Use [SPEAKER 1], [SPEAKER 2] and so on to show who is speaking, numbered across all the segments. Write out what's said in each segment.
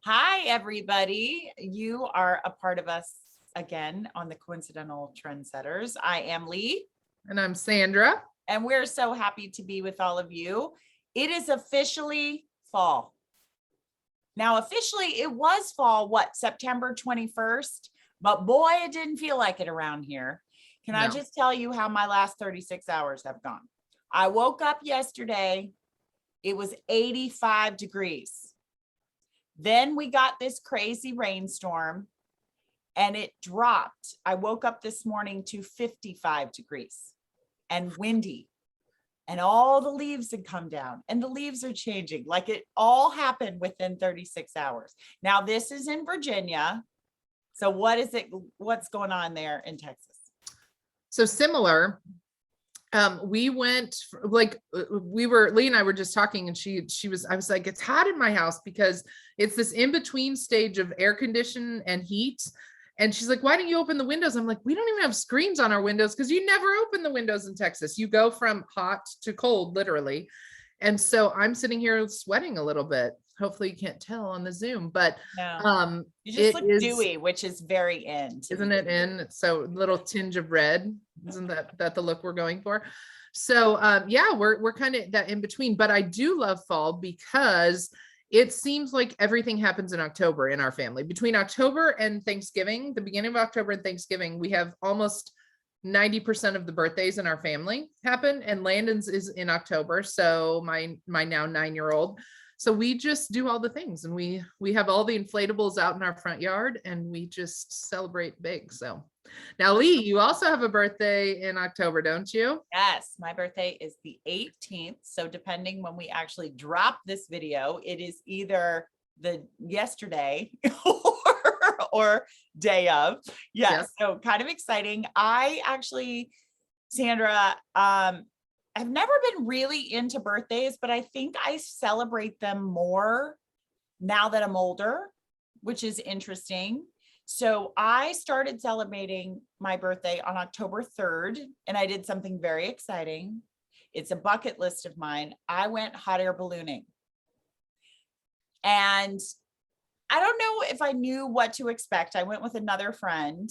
[SPEAKER 1] Hi, everybody. You are a part of us again on the Coincidental Trendsetters. I am Lee.
[SPEAKER 2] And I'm Sandra.
[SPEAKER 1] And we're so happy to be with all of you. It is officially fall. Now, officially, it was fall, September 21st? But boy, it didn't feel like it around here. Can I just tell you how my last 36 hours have gone? I woke up yesterday. It was 85 degrees. Then we got this crazy rainstorm and it dropped. I woke up this morning to 55 degrees and windy, and all the leaves had come down and the leaves are changing. Like it all happened within 36 hours. Now this is in Virginia. So what's going on there in Texas?
[SPEAKER 2] So similar. We went Lee and I were just talking, and I was like, it's hot in my house because it's this in-between stage of air condition and heat. And she's like, why don't you open the windows? I'm like, we don't even have screens on our windows because you never open the windows in Texas. You go from hot to cold, literally. And so I'm sitting here sweating a little bit. Hopefully you can't tell on the Zoom, but
[SPEAKER 1] no. You just look dewy, which is very in.
[SPEAKER 2] Isn't it in? So little tinge of red. Isn't that the look we're going for? So yeah, we're kind of that in between, but I do love fall because it seems like everything happens in October in our family. Between October and Thanksgiving, the beginning of October and Thanksgiving, we have almost 90% of the birthdays in our family happen, and Landon's is in October. So my now 9-year-old. So we just do all the things, and we have all the inflatables out in our front yard, and we just celebrate big. So now, Lee, you also have a birthday in October, don't you?
[SPEAKER 1] Yes, my birthday is the 18th. So depending when we actually drop this video, it is either the yesterday or day of. Yes. So kind of exciting. I actually, Sandra, I've never been really into birthdays, but I think I celebrate them more now that I'm older, which is interesting. So I started celebrating my birthday on October 3rd, and I did something very exciting. It's a bucket list of mine. I went hot air ballooning. And I don't know if I knew what to expect. I went with another friend,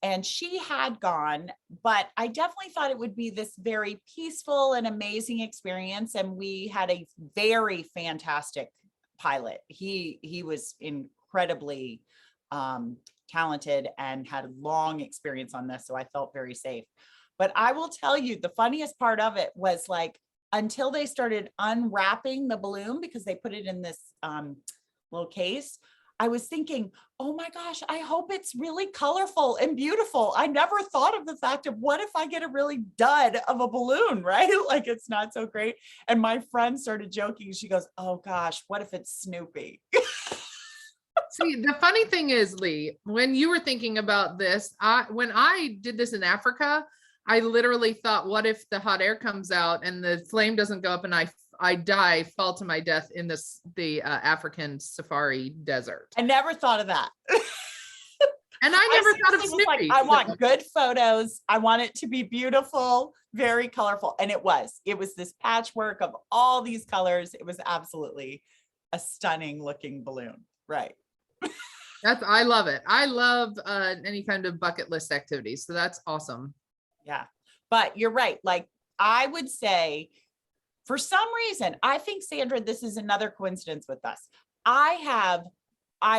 [SPEAKER 1] and she had gone, but I definitely thought it would be this very peaceful and amazing experience. And we had a very fantastic pilot. He was incredibly talented and had long experience on this. So I felt very safe. But I will tell you, the funniest part of it was like, until they started unwrapping the balloon, because they put it in this little case, I was thinking, oh my gosh, I hope it's really colorful and beautiful. I never thought of the fact of what if I get a really dud of a balloon, right? Like it's not so great. And my friend started joking. She goes, oh gosh, what if it's Snoopy?
[SPEAKER 2] See, the funny thing is, Lee, when you were thinking about this, when I did this in Africa, I literally thought, what if the hot air comes out and the flame doesn't go up and I fall to my death in the African safari desert.
[SPEAKER 1] I never thought of that.
[SPEAKER 2] And I never thought of Snoopy.
[SPEAKER 1] Like, I want good photos. I want it to be beautiful, very colorful. And it was this patchwork of all these colors. It was absolutely a stunning looking balloon. Right.
[SPEAKER 2] I love it. I love any kind of bucket list activity. So that's awesome.
[SPEAKER 1] Yeah. But you're right. Like I would say, for some reason, I think, Sandra, this is another coincidence with us. I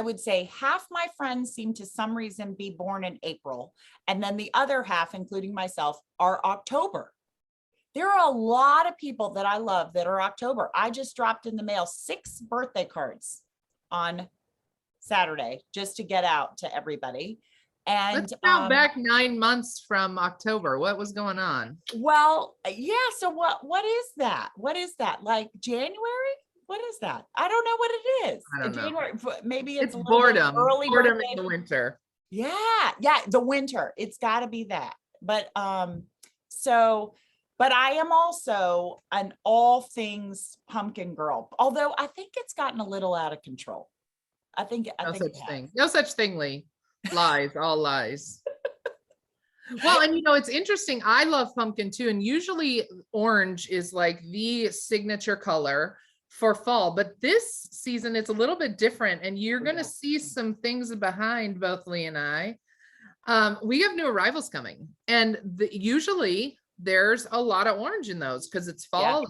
[SPEAKER 1] would say half my friends seem to some reason be born in April. And then the other half, including myself, are October. There are a lot of people that I love that are October. I just dropped in the mail 6 birthday cards on Saturday just to get out to everybody. And
[SPEAKER 2] let's count back 9 months from October. What was going on?
[SPEAKER 1] Well, yeah. So what is that? What is that? Like January? What is that? I don't know what it is.
[SPEAKER 2] I don't
[SPEAKER 1] January,
[SPEAKER 2] know.
[SPEAKER 1] Maybe it's a
[SPEAKER 2] boredom.
[SPEAKER 1] Early
[SPEAKER 2] boredom in the winter.
[SPEAKER 1] Yeah, the winter. It's got to be that. But but I am also an all things pumpkin girl. Although I think it's gotten a little out of control. No
[SPEAKER 2] such thing, Lee. Lies, all lies. Well, and it's interesting. I love pumpkin too. And usually orange is like the signature color for fall. But this season it's a little bit different, and you're
[SPEAKER 1] Oh,
[SPEAKER 2] going to
[SPEAKER 1] yeah.
[SPEAKER 2] see some things behind both Lee and I. We have new arrivals coming, and usually there's a lot of orange in those because it's
[SPEAKER 1] Yeah.
[SPEAKER 2] fall,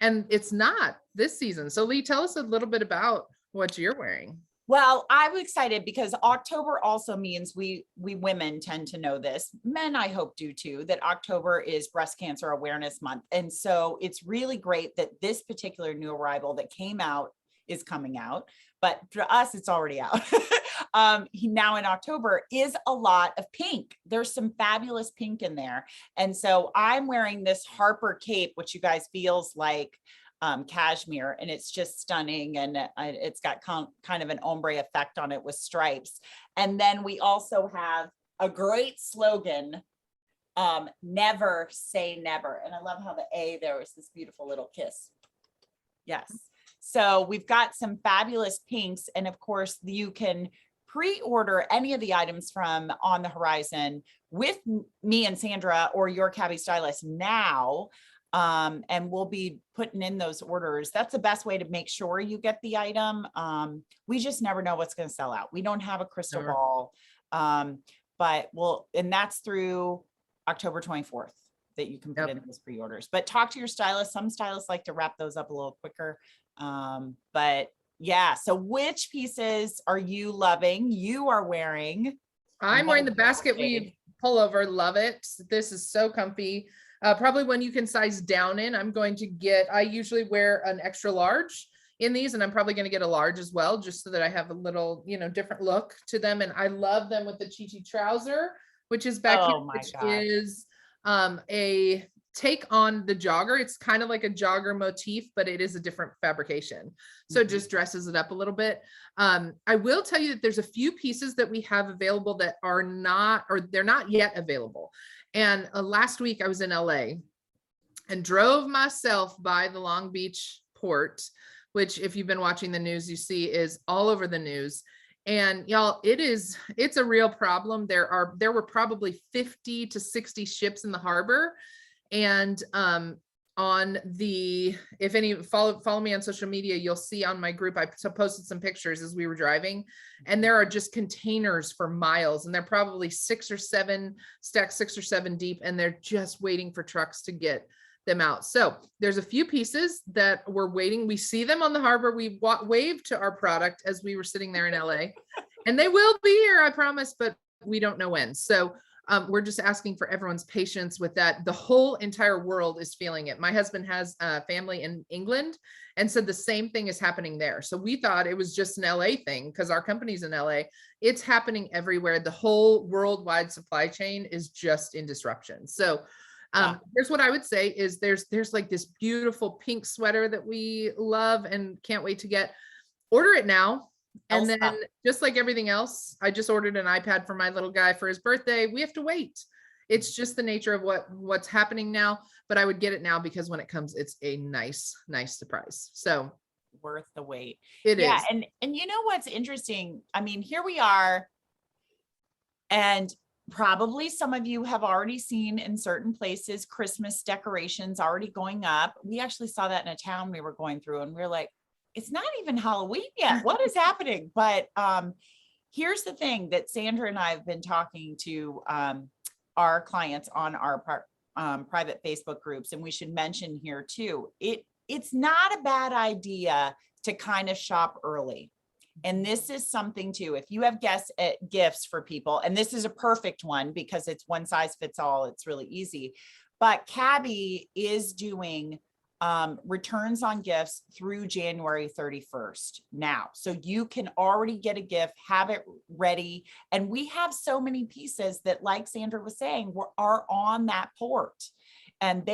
[SPEAKER 2] and it's not this season. So Lee, tell us a little bit about what you're wearing.
[SPEAKER 1] Well, I'm excited because October also means we women tend to know this. Men, I hope, do too, that October is Breast Cancer Awareness Month. And so it's really great that this particular new arrival that came out is coming out. But for us, it's already out. Now in October is a lot of pink. There's some fabulous pink in there. And so I'm wearing this Harper cape, which you guys feels like cashmere, and it's just stunning, and it's got kind of an ombre effect on it with stripes. And then we also have a great slogan, never say never. And I love how the A there is this beautiful little kiss. Yes. So we've got some fabulous pinks, and of course you can pre-order any of the items from On the Horizon with me and Sandra or your Cabby Stylist now. And we'll be putting in those orders. That's the best way to make sure you get the item. We just never know what's going to sell out. We don't have a crystal ball, but and that's through October 24th that you can put in those pre-orders. But talk to your stylist. Some stylists like to wrap those up a little quicker. But yeah, so which pieces are you loving? You are wearing.
[SPEAKER 2] I'm wearing the basket weave pullover. Love it. This is so comfy. Probably when you can size down in. I usually wear an extra large in these, and I'm probably going to get a large as well, just so that I have a little, different look to them. And I love them with the Chi trouser, which is back here, which is a take on the jogger. It's kind of like a jogger motif, but it is a different fabrication. So it just dresses it up a little bit. I will tell you that there's a few pieces that we have available that are not, or they're not yet available. And last week I was in LA and drove myself by the Long Beach port, which if you've been watching the news, you see is all over the news. And y'all, it's a real problem. There were probably 50 to 60 ships in the harbor. And if any follow me on social media, you'll see on my group, I posted some pictures as we were driving, and there are just containers for miles, and they're probably 6 or 7 deep, and they're just waiting for trucks to get them out. So there's a few pieces that we're waiting. We see them on the harbor. We waved to our product as we were sitting there in LA, and they will be here, I promise, but we don't know when. So we're just asking for everyone's patience with that. The whole entire world is feeling it. My husband has a family in England and said the same thing is happening there. So we thought it was just an LA thing because our company's in LA. It's happening everywhere. The whole worldwide supply chain is just in disruption. So here's what I would say is there's like this beautiful pink sweater that we love and can't wait to get. Order it now. And then just like everything else, I just ordered an iPad for my little guy for his birthday. We have to wait. It's just the nature of what's happening now, but I would get it now because when it comes, it's a nice surprise. So
[SPEAKER 1] worth the wait.
[SPEAKER 2] It is.
[SPEAKER 1] And you know what's interesting? I mean, here we are, and probably some of you have already seen in certain places Christmas decorations already going up. We actually saw that in a town we were going through, and we we're like, it's not even Halloween yet. What is happening? But here's the thing that Sandra and I have been talking to our clients on our private Facebook groups, and we should mention here too, it's not a bad idea to kind of shop early. And this is something too, if you have gifts for people, and this is a perfect one because it's one size fits all, it's really easy. But Cabby is doing returns on gifts through January 31st now. So you can already get a gift, have it ready. And we have so many pieces that, like Sandra was saying, are on that port and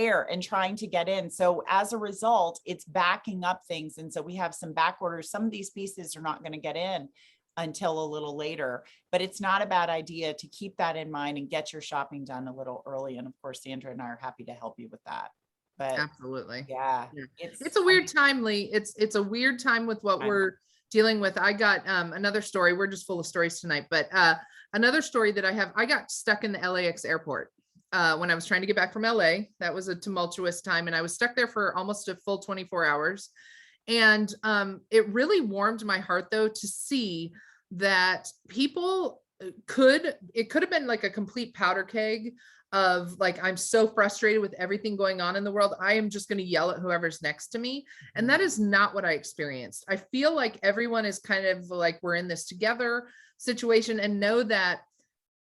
[SPEAKER 1] trying to get in. So as a result, it's backing up things. And so we have some back orders. Some of these pieces are not going to get in until a little later, but it's not a bad idea to keep that in mind and get your shopping done a little early. And of course, Sandra and I are happy to help you with that. But
[SPEAKER 2] absolutely.
[SPEAKER 1] Yeah.
[SPEAKER 2] It's a weird time, Lee. It's a weird time with what we're dealing with. I got another story. We're just full of stories tonight, but another story that I got stuck in the LAX airport when I was trying to get back from LA. That was a tumultuous time, and I was stuck there for almost a full 24 hours. And it really warmed my heart though to see that people it could have been like a complete powder keg of like, I'm so frustrated with everything going on in the world. I am just going to yell at whoever's next to me. And that is not what I experienced. I feel like everyone is kind of like, we're in this together situation, and know that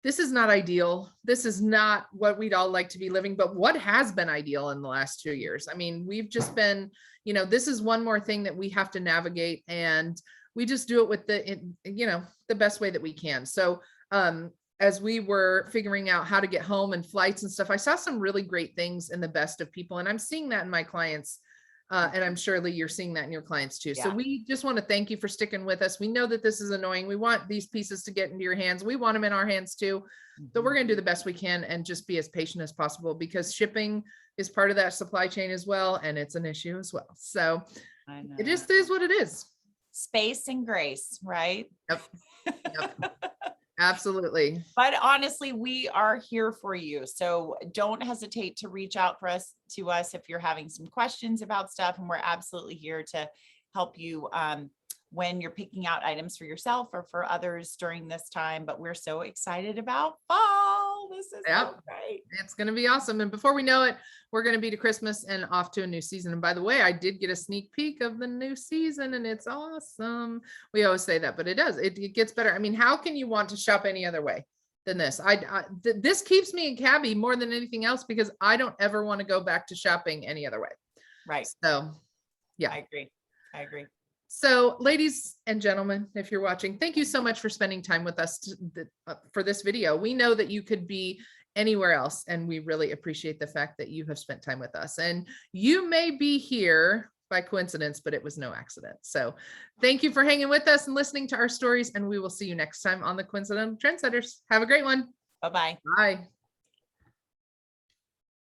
[SPEAKER 2] this is not ideal. This is not what we'd all like to be living, but what has been ideal in the last 2 years. I mean, we've just been, this is one more thing that we have to navigate, and we just do it with the best way that we can. So, as we were figuring out how to get home and flights and stuff, I saw some really great things in the best of people. And I'm seeing that in my clients. And I'm surely you're seeing that in your clients too.
[SPEAKER 1] Yeah.
[SPEAKER 2] So we just want to thank you for sticking with us. We know that this is annoying. We want these pieces to get into your hands. We want them in our hands too. So we're going to do the best we can and just be as patient as possible, because shipping is part of that supply chain as well. And it's an issue as well. So it just is what it is.
[SPEAKER 1] Space and grace, right?
[SPEAKER 2] Yep. Yep. Absolutely.
[SPEAKER 1] But honestly, we are here for you. So don't hesitate to reach out to us if you're having some questions about stuff. And we're absolutely here to help you when you're picking out items for yourself or for others during this time. But we're so excited about fall. This is so great.
[SPEAKER 2] It's going to be awesome. And before we know it, we're going to be to Christmas and off to a new season. And by the way, I did get a sneak peek of the new season, and it's awesome. We always say that, but it does. It gets better. I mean, how can you want to shop any other way than this? This keeps me in Cabby more than anything else, because I don't ever want to go back to shopping any other way.
[SPEAKER 1] Right.
[SPEAKER 2] So, yeah.
[SPEAKER 1] I agree.
[SPEAKER 2] So, ladies and gentlemen, if you're watching, thank you so much for spending time with us for this video. We know that you could be anywhere else, and we really appreciate the fact that you have spent time with us. And you may be here by coincidence, but it was no accident. So thank you for hanging with us and listening to our stories, and we will see you next time on the Coincidental Trendsetters. Have a great one.
[SPEAKER 1] Bye-bye.
[SPEAKER 2] Bye.